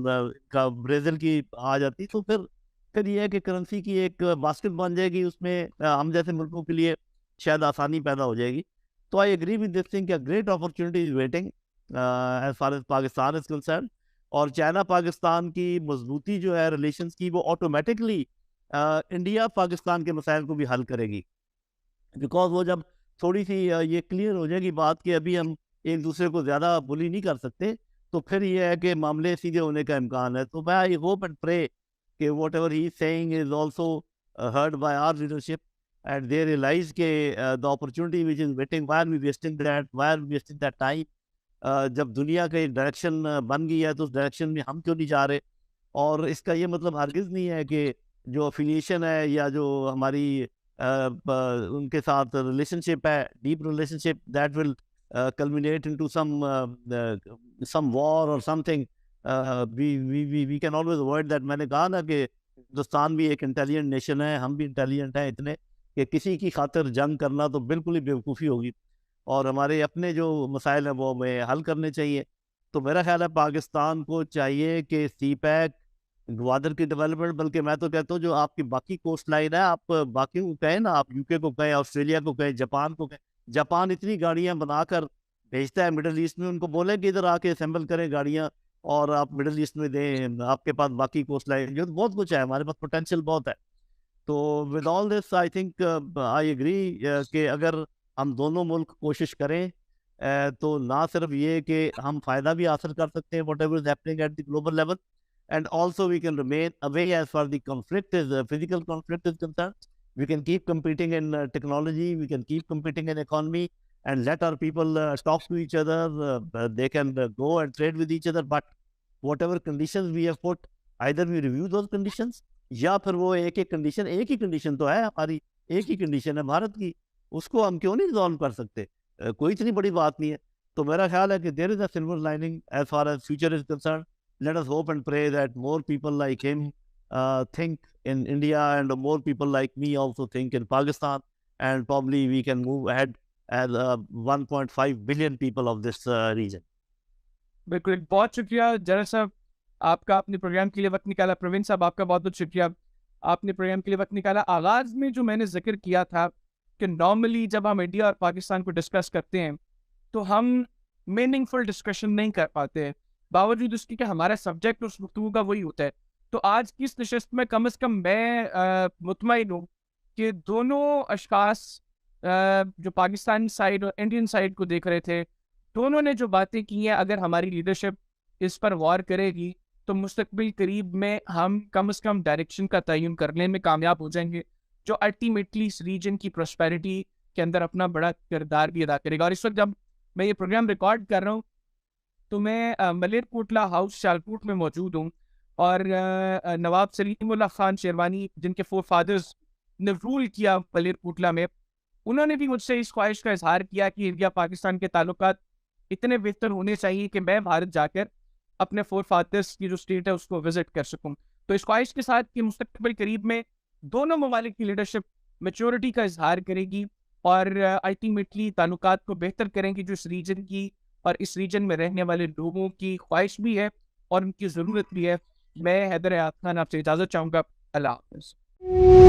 का ब्राज़ील की आ जाती, तो फिर ये है कि करेंसी की एक बास्केट बन जाएगी. उसमें हम जैसे मुल्कों के लिए शायद आसानी पैदा हो जाएगी. तो I agree with this thing, great opportunity is waiting as far as Pakistan is concern. और चाइना पाकिस्तान की मजबूती जो है रिलेशंस की, वो ऑटोमेटिकली इंडिया पाकिस्तान के मसाइल को भी हल करेगी. बिकॉज वो जब थोड़ी सी ये क्लियर हो जाएगी बात कि अभी हम एक दूसरे को ज़्यादा बुली नहीं कर सकते, तो फिर ये है कि मामले सीधे होने का इम्कान है. तो मैं आई होप एंड प्रे कि whatever he is saying is also heard by our leadership, and they realize के the opportunity which is waiting, why are we wasting that time? जब दुनिया का एक डायरेक्शन बन गई है तो उस डायरेक्शन में हम क्यों नहीं जा रहे? और इसका ये मतलब हरगिज़ नहीं है कि जो अफिलिएशन है या जो हमारी उनके साथ रिलेशनशिप है, deep relationship, that will culminate into some war or something. We can always avoid that. मैंने कहा ना कि हिंदुस्तान भी एक इंटेलिजेंट नेशन है, हम भी इंटेलिजेंट हैं इतने कि किसी की खातिर जंग करना तो बिल्कुल ही बेवकूफ़ी होगी, और हमारे अपने जो मसाइल हैं वो हमें हल करने चाहिए। तो मेरा ख्याल है पाकिस्तान को चाहिए कि CPEC, ग्वादर की डेवलपमेंट, बल्कि मैं तो कहता हूँ जो आपकी बाकी कोस्ट लाइन है, आप बाकी को कहें ना, आप UK को कहें, ऑस्ट्रेलिया को कहें, जापान को कहें। जापान इतनी गाड़ियां बनाकर भेजता है मिडिल ईस्ट में, उनको बोले कि इधर आके असेंबल करें गाड़ियां और आप मिडिल ईस्ट में दें, आपके पास बाकी कोस्ट लाइन जो बहुत कुछ है, हमारे पास पोटेंशियल बहुत है। तो with all this I think I agree कि अगर हम दोनों मुल्क कोशिश करें तो ना सिर्फ ये कि हम फ़ायदा भी हासिल कर सकते हैं whatever is happening at the global level, and also we can remain away as far the conflict is physical conflict is concerned. We can keep competing in technology, we can keep competing in economy, and let our people talk to each other. They can go and trade with each other, but whatever conditions we have put, either we review those conditions, या फिर वो एक ही condition तो है हमारी, एक ही condition है भारत की, उसको हम क्यों नहीं रिजॉल्व कर सकते? कोई इतनी बड़ी बात नहीं है। तो मेरा ख्याल है कि there is a silver lining as far as future is concern. Let us hope and pray that more people like him think in India, and more people like me also think in Pakistan, and probably we can move ahead as 1.5 billion people of this region. बिल्कुल, बहुत शुक्रिया general साहब, आपका अपने programme के लिए वक्त निकाला। प्रवीण साहब, आपका बहुत बहुत शुक्रिया, आपने प्रोग्राम के लिए वक्त निकाला। आगाज़ में जो मैंने जिक्र किया था कि नॉर्मली जब हम इंडिया और पाकिस्तान को डिस्कस करते हैं तो हम मीनिंगफुल डिस्कशन नहीं कर पाते हैं, बावजूद उसके कि हमारा सब्जेक्ट उस गुफ्तगू का वही होता है। तो आज की इस नशस्त में कम से कम मैं मुतमईन हूँ कि दोनों अशखास जो पाकिस्तान साइड और इंडियन साइड को देख रहे थे, दोनों ने जो बातें की हैं, अगर हमारी लीडरशिप इस पर गौर करेगी तो मुस्तकबिल करीब में हम कम से कम डायरेक्शन का तयन करने में कामयाब हो जाएंगे, जो अल्टीमेटली इस रीजन की प्रॉस्पेरिटी के अंदर अपना बड़ा किरदार भी अदा करेगा। और इस वक्त जब मैं ये प्रोग्राम रिकॉर्ड कर रहा हूँ तो मैं मलेरकोटला हाउस सियालकोट में मौजूद हूँ, और नवाब सलीमुल्लाह खान शेरवानी, जिनके 4 फादर्स ने रूल किया मलेरकोटला में, उन्होंने भी मुझसे इस ख्वाहिश का इजहार किया कि इंडिया पाकिस्तान के ताल्लुकात इतने बेहतर होने चाहिए कि मैं भारत जाकर अपने 4 फादर्स की जो स्टेट है उसको विजिट कर सकूँ। तो इस ख्वाहिश के साथ कि मुस्तकबिल करीब में दोनों ममालिक की लीडरशिप मैच्योरिटी का इजहार करेगी और अल्टीमेटली ताल्लुकात को बेहतर करेंगी, जो इस रीजन की और इस रीजन में रहने वाले लोगों की ख्वाहिश भी है और उनकी ज़रूरत भी है। मैं हैदर हयात खान आपसे इजाज़त चाहूँगा। अल्लाह हाफ़िज़।